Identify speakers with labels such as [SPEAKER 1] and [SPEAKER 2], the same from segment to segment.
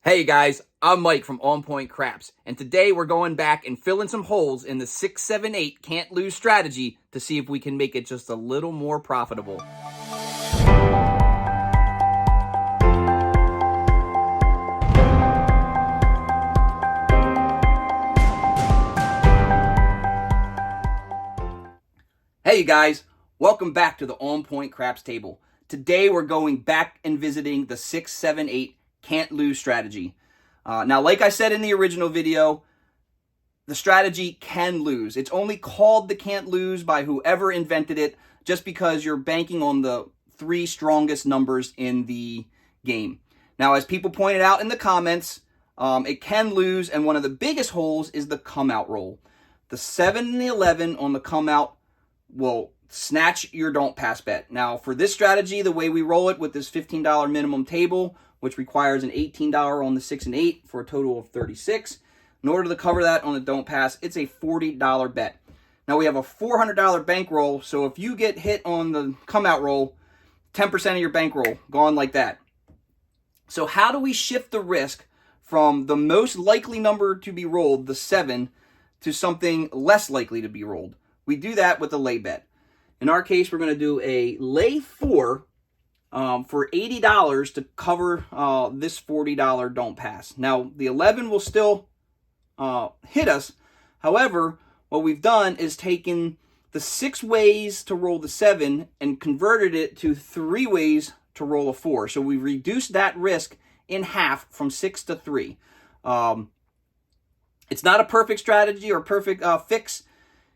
[SPEAKER 1] Hey guys, I'm Mike from On Point Craps, and today we're going back and filling some holes in the 6, 7, 8 can't lose strategy to see if we can make it just a little more profitable. Hey you guys, welcome back to the On Point Craps table. Today we're going back and visiting the 6, 7, 8 can't lose strategy. Now, like I said in the original video, the strategy can lose. It's only called the can't lose by whoever invented it, just because you're banking on the 3 strongest numbers in the game. Now, as people pointed out in the comments, it can lose, and one of the biggest holes is the come out roll. The 7 and the 11 on the come out will snatch your don't pass bet. Now, for this strategy, the way we roll it with this $15 minimum table, which requires an $18 on the 6 and 8 for a total of $36. In order to cover that on the don't pass, it's a $40 bet. Now we have a $400 bankroll, so if you get hit on the come out roll, 10% of your bankroll gone like that. So how do we shift the risk from the most likely number to be rolled, the 7, to something less likely to be rolled? We do that with a lay bet. In our case, we're going to do a lay 4 for $80 to cover this $40 don't pass. Now, the 11 will still hit us. However, what we've done is taken the 6 ways to roll the 7 and converted it to 3 ways to roll a 4. So we reduced that risk in half from 6 to 3. It's not a perfect strategy or perfect fix.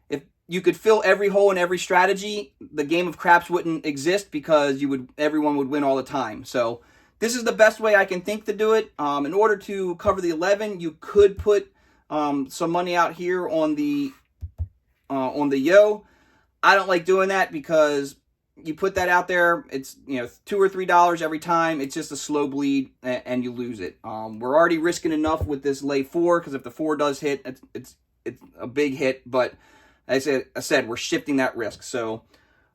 [SPEAKER 1] If you could fill every hole in every strategy, the game of craps wouldn't exist because everyone would win all the time. So this is the best way I can think to do it. In order to cover the 11, you could put some money out here on the yo. I don't like doing that because you put that out there, it's $2 or $3 every time. It's just a slow bleed and you lose it. We're already risking enough with this lay 4 because if the 4 does hit, it's a big hit. But as I said, we're shifting that risk. So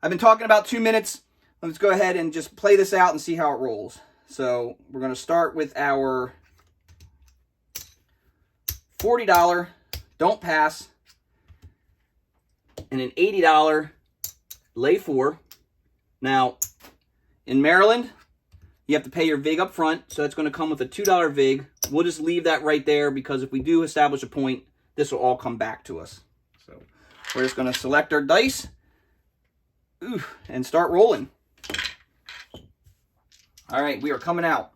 [SPEAKER 1] I've been talking about 2 minutes. Let's go ahead and just play this out and see how it rolls. So we're going to start with our $40 don't pass and an $80 lay 4. Now, in Maryland, you have to pay your VIG up front, so it's going to come with a $2 VIG. We'll just leave that right there because if we do establish a point, this will all come back to us. So we're just going to select our dice and start rolling. All right, we are coming out.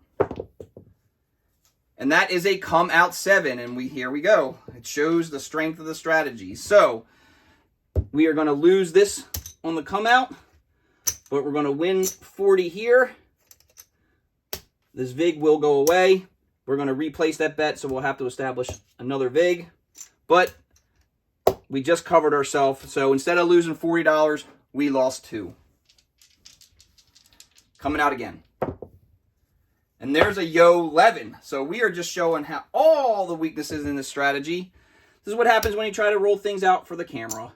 [SPEAKER 1] And that is a come out 7, and here we go. It shows the strength of the strategy. So we are going to lose this on the come out, but we're going to win 40 here. This VIG will go away. We're going to replace that bet, so we'll have to establish another VIG. But we just covered ourselves. So instead of losing $40, we lost 2. Coming out again. And there's a yo 11. So we are just showing how all the weaknesses in this strategy. This is what happens when you try to roll things out for the camera.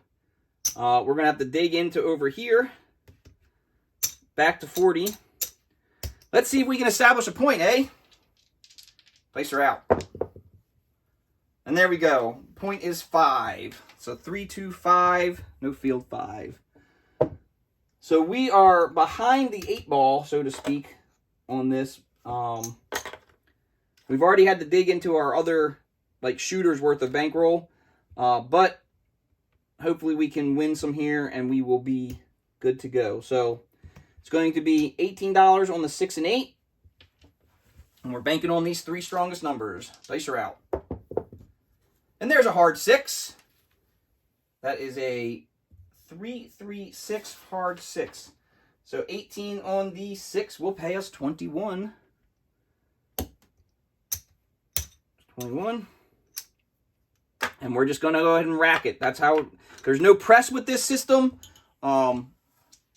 [SPEAKER 1] We're going to have to dig into over here. Back to 40. Let's see if we can establish a point, eh? Place her out. And there we go. Point is 5. So 3, 2, 5. No field 5. So we are behind the 8 ball, so to speak, on this. We've already had to dig into our other shooters worth of bankroll, but hopefully we can win some here and we will be good to go. So it's going to be $18 on the 6 and 8, and we're banking on these 3 strongest numbers. Dice are out, and there's a hard 6. That is a 3, 3, 6 hard 6. So 18 on the 6 will pay us 21. 21. And we're just going to go ahead and rack it. That's how, there's no press with this system.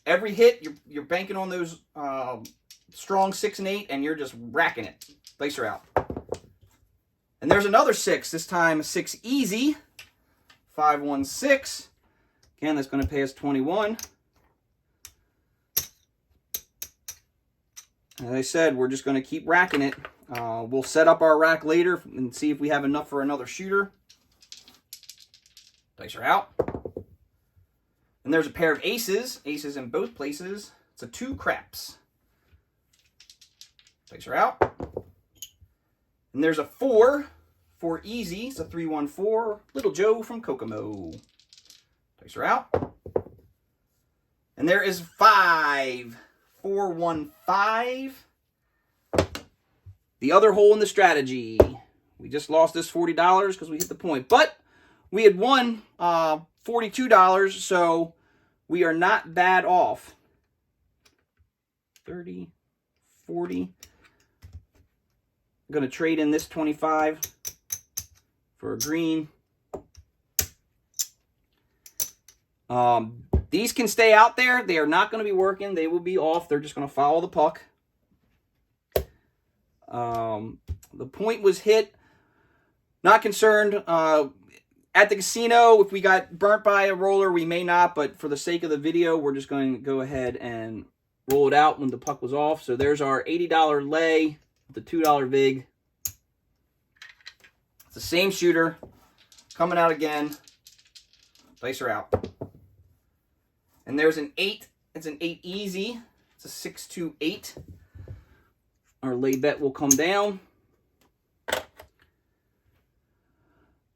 [SPEAKER 1] Every hit, you're banking on those strong 6 and 8, and you're just racking it. Place her out. And there's another 6, this time 6 easy. 5, 1, 6. Again, that's going to pay us 21. As I said, we're just going to keep racking it We'll set up our rack later and see if we have enough for another shooter. Dice are out. And there's a pair of aces. Aces in both places. It's a 2 craps. Dice are out. And there's a 4. 4 easy. It's a 3-1-4. Little Joe from Kokomo. Dice are out. And there is 5. 4-1-5. The other hole in the strategy. We just lost this $40 because we hit the point. But we had won $42, so we are not bad off. 30, 40. I'm going to trade in this 25 for a green. These can stay out there. They are not going to be working. They will be off. They're just going to follow the puck. The point was hit. Not concerned. At the casino, if we got burnt by a roller, we may not. But for the sake of the video, we're just going to go ahead and roll it out when the puck was off. So there's our $80 lay with the $2 vig. It's the same shooter. Coming out again. Dice are out. And there's an 8. It's an 8 easy. It's a 6-2-8. Our lay bet will come down.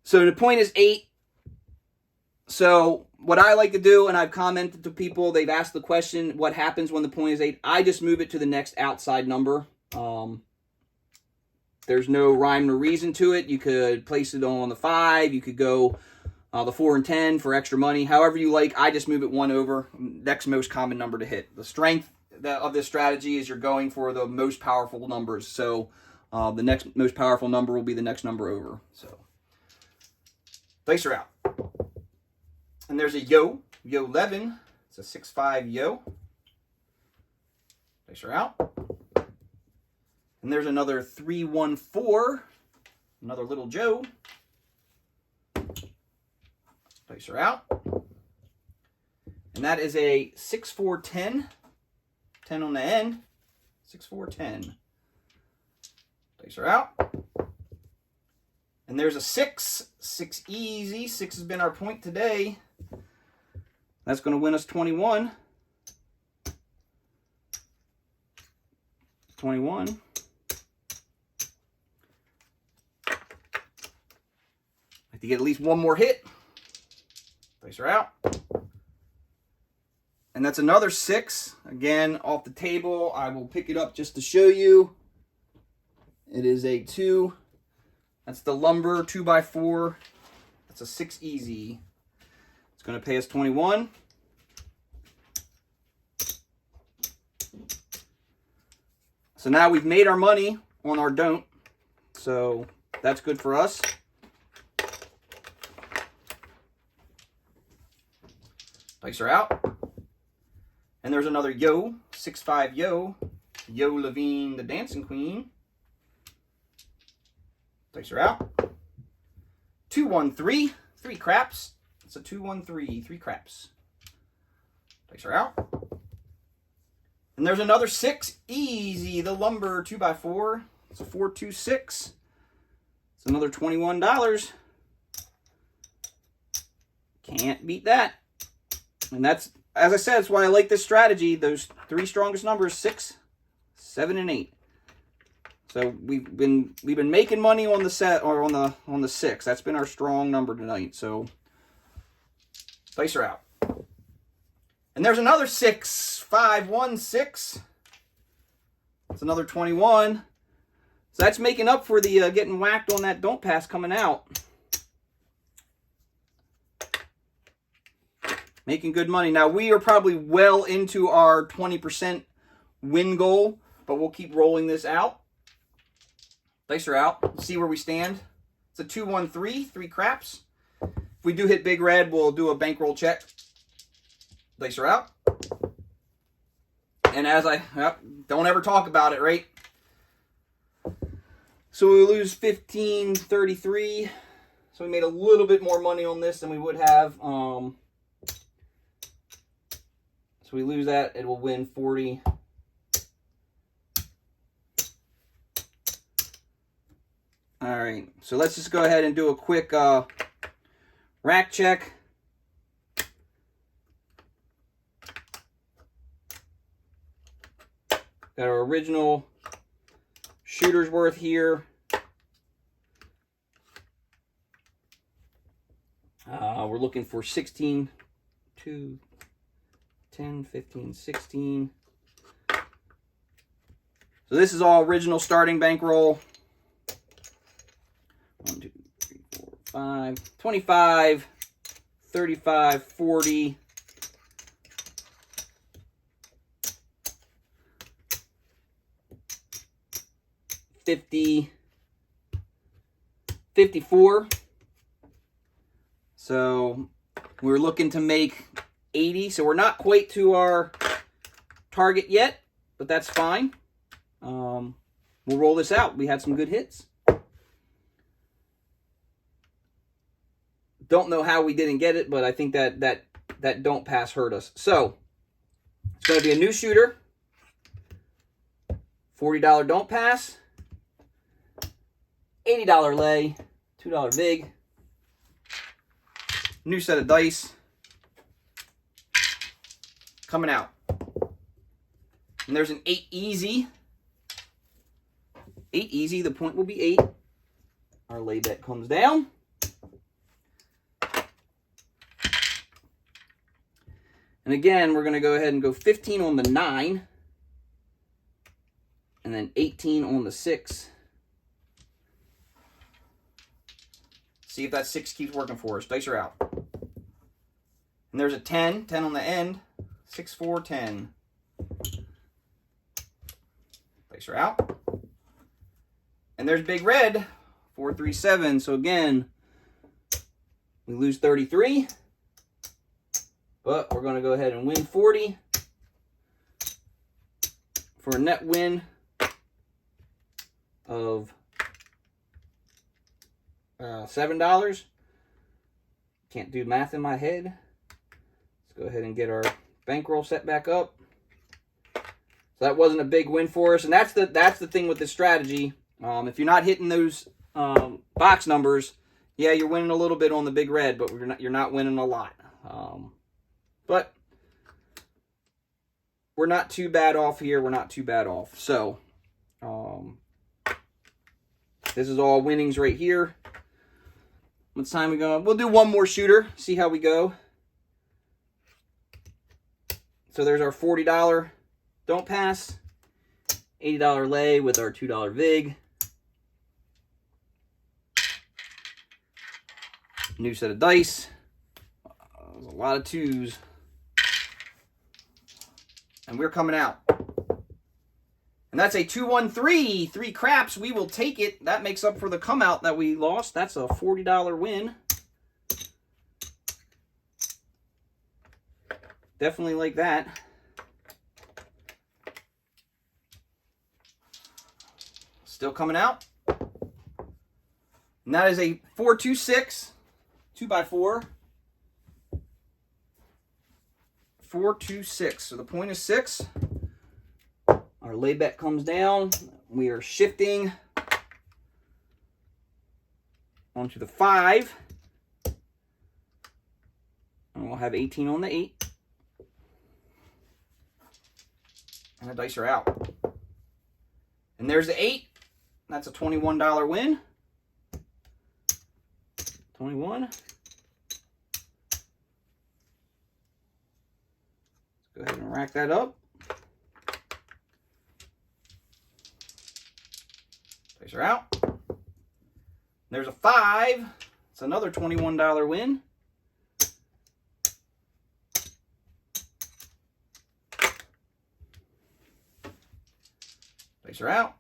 [SPEAKER 1] So the point is 8. So what I like to do, and I've commented to people, they've asked the question, what happens when the point is 8? I just move it to the next outside number. There's no rhyme or reason to it. You could place it on the 5. You could go the 4 and 10 for extra money. However you like. I just move it 1 over. Next most common number to hit. The strength of this strategy is you're going for the most powerful numbers. So the next most powerful number will be the next number over. So dice are out. And there's a yo 11. It's a 6-5 yo. Dice are out. And there's another 3-1-4. Another little Joe. Dice are out. And that is a 6-4-10. 10 on the end. 6-4-10. Dice are out. And there's a 6. 6 easy. 6 has been our point today. That's going to win us 21. 21. Have to get at least one more hit. Dice are out. And that's another 6. Again, off the table. I will pick it up just to show you. It is a 2. That's the lumber 2x4. That's a 6 easy. It's going to pay us 21. So now we've made our money on our don't. So that's good for us. Dice are out. And there's another yo, 6-5 yo. Yo Levine, the Dancing Queen. Dice are out. 2-1-3, 3 craps. It's a 2-1-3, 3 craps. Dice are out. And there's another 6, easy, the lumber 2x4. It's a 4-2-6. It's another $21. Can't beat that. And that's, as I said, that's why I like this strategy. Those 3 strongest numbers, 6, 7, and 8. So we've been making money on the set, or on the 6. That's been our strong number tonight. So dice are out. And there's another 6, 5-1-6. It's another 21. So that's making up for the getting whacked on that don't pass coming out. Making good money. Now, we are probably well into our 20% win goal, but we'll keep rolling this out. Dice are out. Let's see where we stand. It's a 2-1-3, 3 craps. If we do hit big red, we'll do a bankroll check. Dice are out. And as don't ever talk about it, right? So we lose 15.33. So we made a little bit more money on this than we would have. So we lose that, it will win 40. All right, so let's just go ahead and do a quick rack check. Got our original shooter's worth here. We're looking for 16, 2, 10, 15, 16. So this is all original starting bankroll. 1, 2, 3, 4, 5, 25, 35, 40. 50, 54. So we're looking to make 80. So we're not quite to our target yet, but that's fine. We'll roll this out. We had some good hits. Don't know how we didn't get it, but I think that don't pass hurt us. So it's going to be a new shooter. $40 don't pass. $80 lay. $2 big. New set of dice. Coming out. And there's an 8 easy. 8 easy. The point will be 8. Our lay bet comes down. And again, we're going to go ahead and go 15 on the 9. And then 18 on the 6. See if that 6 keeps working for us. Dice are out. And there's a 10. 10 on the end. 6, 4, 10. Dice are out. And there's big red. 4, 3, 7. So again, we lose 33. But we're going to go ahead and win 40 for a net win of $7. Can't do math in my head. Let's go ahead and get our bankroll set back up. So that wasn't a big win for us, and that's the thing with this strategy. If you're not hitting those box numbers, yeah, you're winning a little bit on the big red, but you're not winning a lot. But we're not too bad off here. We're not too bad off. So this is all winnings right here. What time we go? We'll do one more shooter. See how we go. So there's our $40 don't pass. $80 lay with our $2 vig. New set of dice. There's a lot of 2s. And we're coming out. And that's a 2-1-3. 3 craps. We will take it. That makes up for the come out that we lost. That's a $40 win. Definitely like that. Still coming out. And that is a 4-2-6. 2x4. 4-2-6. So the point is 6. Our lay bet comes down. We are shifting onto the 5. And we'll have 18 on the 8. And the dice are out. And there's the 8. That's a $21 win. 21. Let's go ahead and rack that up. Dice are out. There's a 5. It's another $21 win. Dice are out.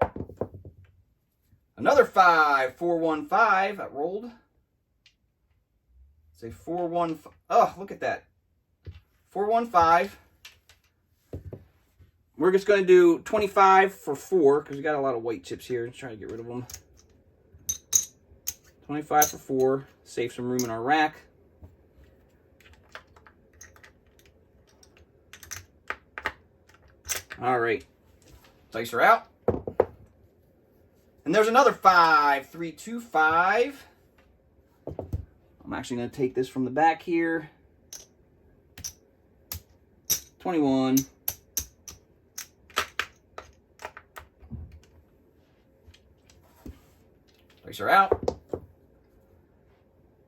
[SPEAKER 1] Another 5. 4-1-5. That rolled. It's a 4-1. Oh, look at that. 4-1-5. We're just going to do 25 for 4 because we got a lot of white chips here. Let's try to get rid of them. 25 for 4. Save some room in our rack. All right. Dice are out. And there's another 5, 3, 2, 5. I'm actually going to take this from the back here. 21. Dice are out.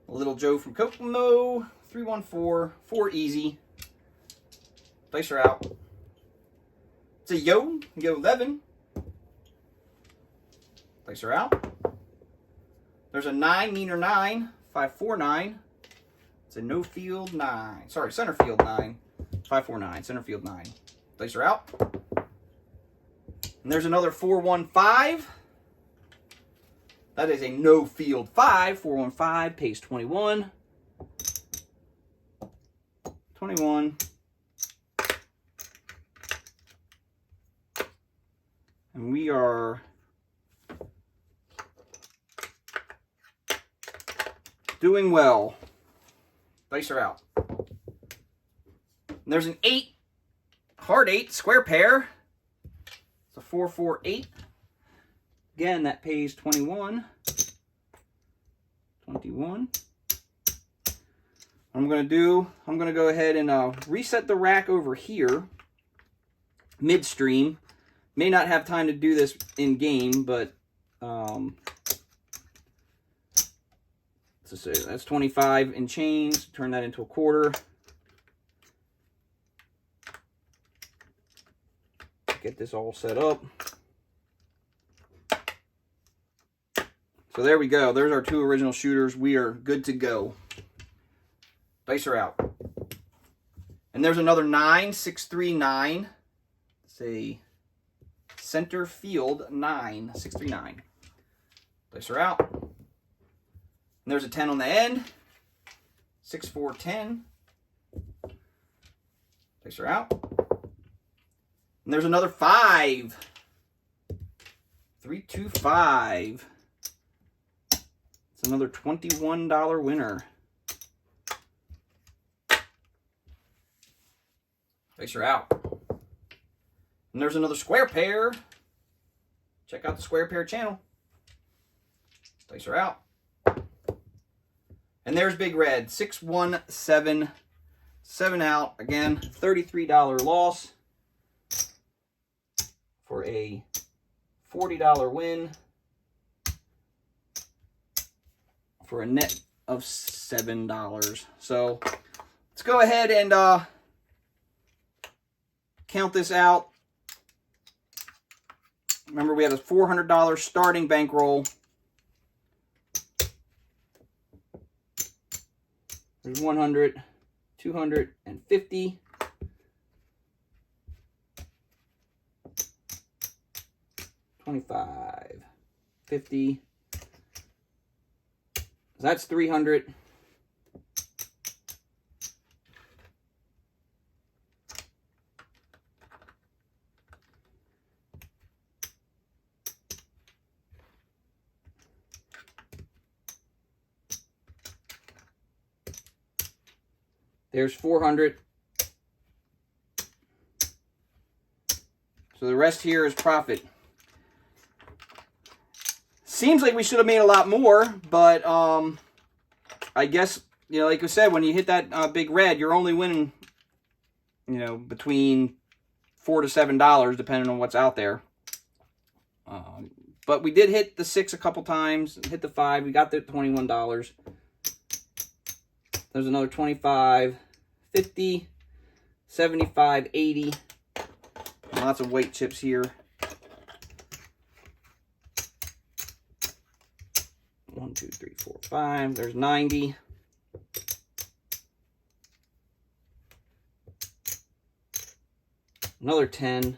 [SPEAKER 1] Little Joe from Kokomo. 314. 4 easy. Dice are out. It's a yo. Yo 11. Dice are out. There's a 9, meaner 9. 549. It's a no field 9. Sorry, center field 9. 549. Center field 9. Dice are out. And there's another 415. That is a no field 5. 415 pays 21. 21. And we are doing well. Dice are out. And there's an 8. Hard 8. Square pair. It's a 448. Again, that pays 21. 21. I'm going to go ahead and reset the rack over here. Midstream. May not have time to do this in game, but let's say that's 25 and change. Turn that into a quarter. Get this all set up. So there we go. There's our 2 original shooters. We are good to go. Dice are out. And there's another 9, 639. It's a center field 9, 639. Dice are out. And there's a 10 on the end. 6, 4, 10. Dice are out. And there's another 5. 3, 2, 5. It's another $21 winner. Dice are out. And there's another square pair. Check out the square pair channel. Dice are out. And there's Big Red. 617. 7 out. Again, $33 loss for a $40 win for a net of $7. So let's go ahead and count this out. Remember, we had a $400 starting bankroll. There's 100, 250. $25, $50. That's 300. There's 400. So the rest here is profit. Seems like we should have made a lot more, but I guess, you know, like I said, when you hit that big red, you're only winning, you know, between $4 to $7, depending on what's out there. But we did hit the 6 a couple times, hit the 5. We got the $21. There's another 25, 50, 75, 80. Lots of weight chips here. 1, 2, 3, 4, 5. There's 90. Another 10.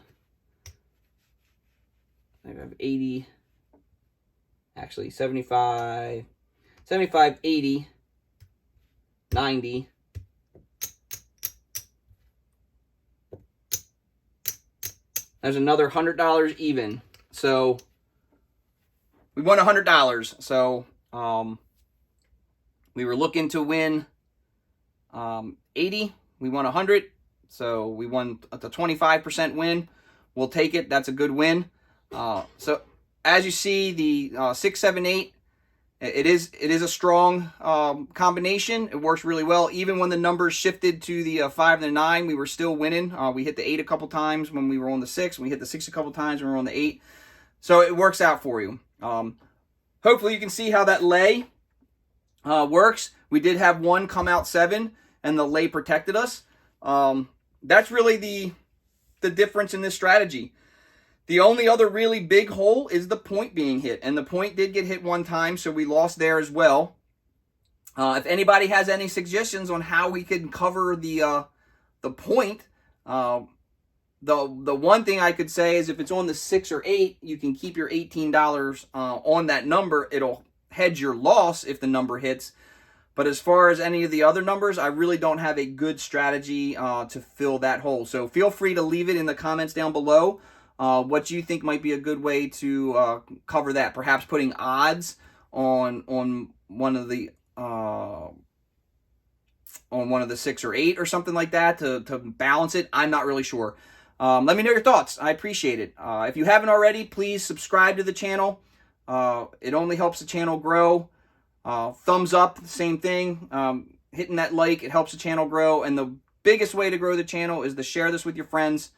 [SPEAKER 1] I have 80. Actually, 75, 80, 90. There's another $100 even. So we won $100. So we were looking to win 80. We won 100. So we won the 25% win. We'll take it. That's a good win. So as you see, the 6, 7, 8, it is a strong combination. It works really well. Even when the numbers shifted to the 5 and the 9, we were still winning. We hit the 8 a couple times when we were on the 6. We hit the 6 a couple times when we were on the 8. So it works out for you. Hopefully you can see how that lay works. We did have one come out 7, and the lay protected us. That's really the difference in this strategy. The only other really big hole is the point being hit, and the point did get hit one time, so we lost there as well. If anybody has any suggestions on how we can cover the point, the one thing I could say is if it's on the 6 or 8, you can keep your $18 on that number. It'll hedge your loss if the number hits. But as far as any of the other numbers, I really don't have a good strategy to fill that hole. So feel free to leave it in the comments down below. What you think might be a good way to cover that? Perhaps putting odds on one of the 6 or 8 or something like that to balance it. I'm not really sure. Let me know your thoughts. I appreciate it. If you haven't already, please subscribe to the channel. It only helps the channel grow. Thumbs up, same thing. Hitting that like, it helps the channel grow. And the biggest way to grow the channel is to share this with your friends.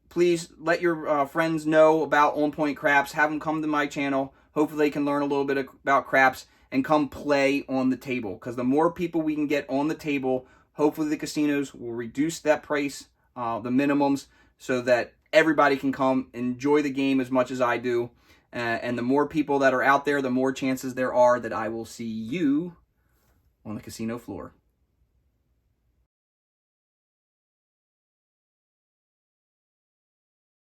[SPEAKER 1] Please let your friends know about On Point Craps. Have them come to my channel. Hopefully they can learn a little bit about craps and come play on the table. Because the more people we can get on the table, hopefully the casinos will reduce that price, the minimums, so that everybody can come enjoy the game as much as I do. And the more people that are out there, the more chances there are that I will see you on the casino floor.